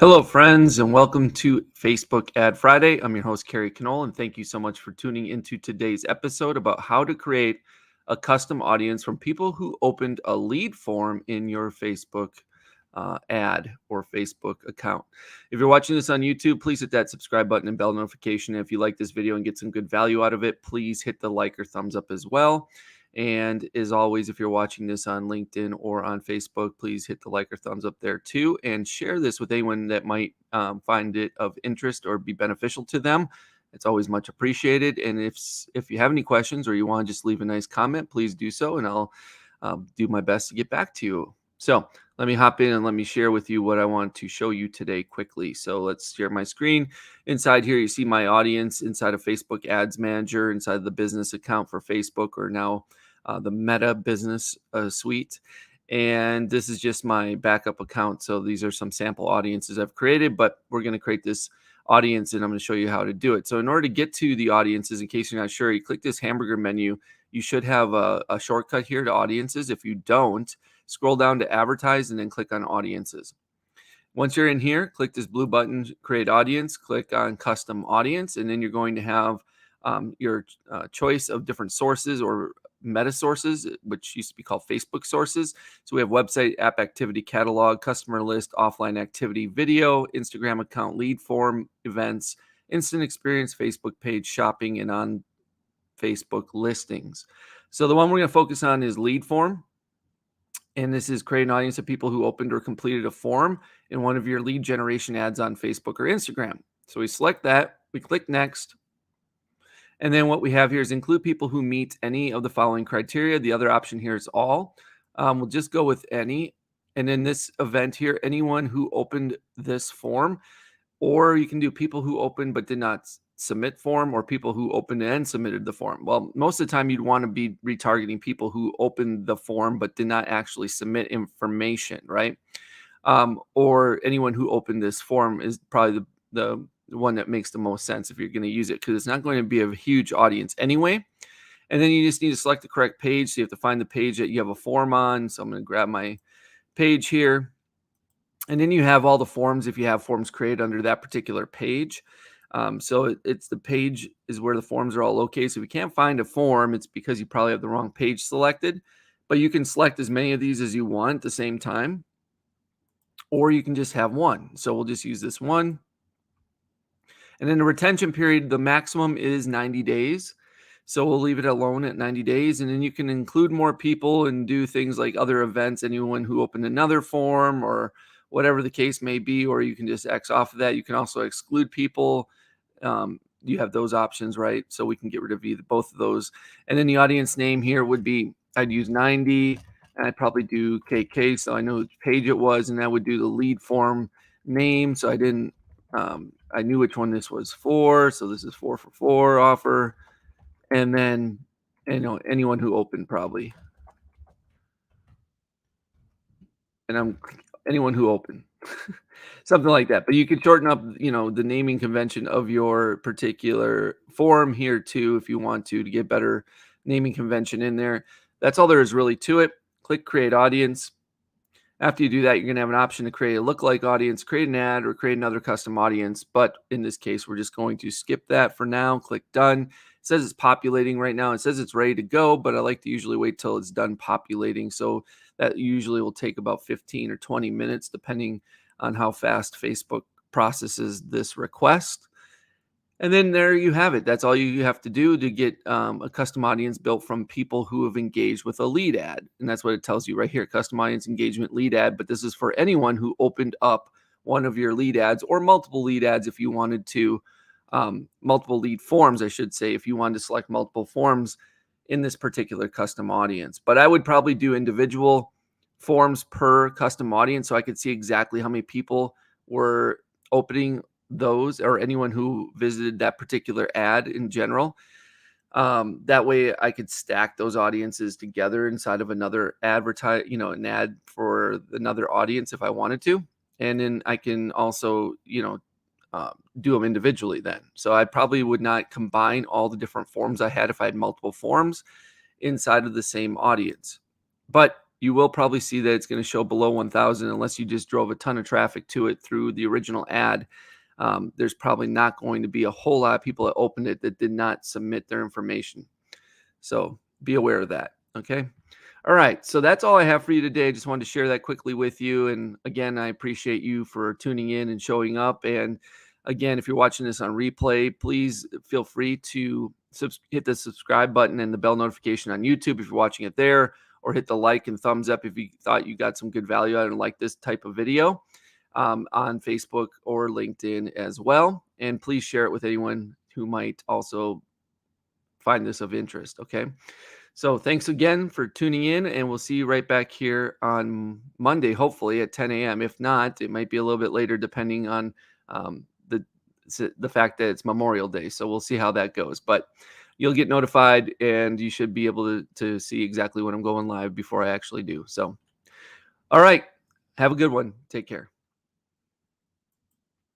Hello, friends, and welcome to Facebook Ad Friday. I'm your host, Kerry, Knoll, and thank you so much for tuning into today's episode about how to create a custom audience from people who opened a lead form in your Facebook ad or Facebook account. If you're watching this on YouTube, please hit that subscribe button and bell notification. If you like this video and get some good value out of it, please hit the like or thumbs up as well. And as always, if you're watching this on LinkedIn or on Facebook, please hit the like or thumbs up there too, and share this with anyone that might find it of interest or be beneficial to them. It's always much appreciated. And if you have any questions or you want to just leave a nice comment, please do so, and I'll do my best to get back to you. So let me hop in and let me share with you what I want to show you today quickly. So let's share my screen. Inside here, you see my audience inside of Facebook Ads Manager, inside the business account for Facebook, or now the Meta Business Suite. And this is just my backup account. So these are some sample audiences I've created, but we're going to create this audience and I'm going to show you how to do it. So in order to get to the audiences, in case you're not sure, you click this hamburger menu. You should have a shortcut here to audiences. If you don't, scroll down to advertise and then click on audiences. Once you're in here, click this blue button, create audience, click on custom audience, and then you're going to have your choice of different sources or meta sources, which used to be called Facebook sources. So we have website, app activity catalog, customer list, offline activity, video, Instagram account, lead form, events, instant experience, Facebook page, shopping, and on Facebook listings. So the one we're going to focus on is lead form. And this is create an audience of people who opened or completed a form in one of your lead generation ads on Facebook or Instagram. So we select that, we click next. And then what we have here is include people who meet any of the following criteria. The other option here is all. We'll just go with any. And in this event here, anyone who opened this form, or you can do people who opened but did not submit form, or people who opened and submitted the form. Well, most of the time you'd want to be retargeting people who opened the form but did not actually submit information, right? Or anyone who opened this form is probably the one that makes the most sense if you're going to use it, because it's not going to be a huge audience anyway. And then you just need to select the correct page. So you have to find the page that you have a form on. So I'm going to grab my page here. And then you have all the forms if you have forms created under that particular page. So it's the page is where the forms are all located. So if you can't find a form, it's because you probably have the wrong page selected. But you can select as many of these as you want at the same time, or you can just have one. So we'll just use this one. And then the retention period, the maximum is 90 days. So we'll leave it alone at 90 days. And then you can include more people and do things like other events, anyone who opened another form or whatever the case may be, or you can just X off of that. You can also exclude people. You have those options, right? So we can get rid of both of those. And then the audience name here would be, I'd use 90, and I'd probably do KK, so I know which page it was, and that would do the lead form name. So I didn't, I knew which one this was for. So this is 4 for 4 offer. And then, anyone who opened probably. And anyone who opened. Something like that. But you can shorten up, the naming convention of your particular form here too, if you want to get better naming convention in there. That's all there is really to it. Click create audience. After you do that, you're going to have an option to create a lookalike audience, create an ad, or create another custom audience. But in this case, we're just going to skip that for now. Click done. It says it's populating right now. It says it's ready to go, but I like to usually wait till it's done populating. So that usually will take about 15 or 20 minutes, depending on how fast Facebook processes this request. And then there you have it. That's all you have to do to get a custom audience built from people who have engaged with a lead ad. And that's what it tells you right here, custom audience engagement lead ad. But this is for anyone who opened up one of your lead ads or multiple lead ads if you wanted to, multiple lead forms, I should say, if you wanted to select multiple forms in this particular custom audience. But I would probably do individual forms per custom audience so I could see exactly how many people were opening those, or anyone who visited that particular ad in general. That way I could stack those audiences together inside of another an ad for another audience if I wanted to. And then I can also, do them individually then. So I probably would not combine all the different forms I had if I had multiple forms inside of the same audience. But you will probably see that it's going to show below 1,000 unless you just drove a ton of traffic to it through the original ad. There's probably not going to be a whole lot of people that opened it that did not submit their information. So be aware of that. Okay. All right. So that's all I have for you today. I just wanted to share that quickly with you. And again, I appreciate you for tuning in and showing up. And again, if you're watching this on replay, please feel free to hit the subscribe button and the bell notification on YouTube if you're watching it there, or hit the like and thumbs up if you thought you got some good value out and like this type of video, on Facebook or LinkedIn as well. And please share it with anyone who might also find this of interest. Okay. So thanks again for tuning in, and we'll see you right back here on Monday, hopefully at 10 a.m. If not, it might be a little bit later depending on the fact that it's Memorial Day. So we'll see how that goes. But you'll get notified, and you should be able to see exactly when I'm going live before I actually do. So, all right. Have a good one. Take care.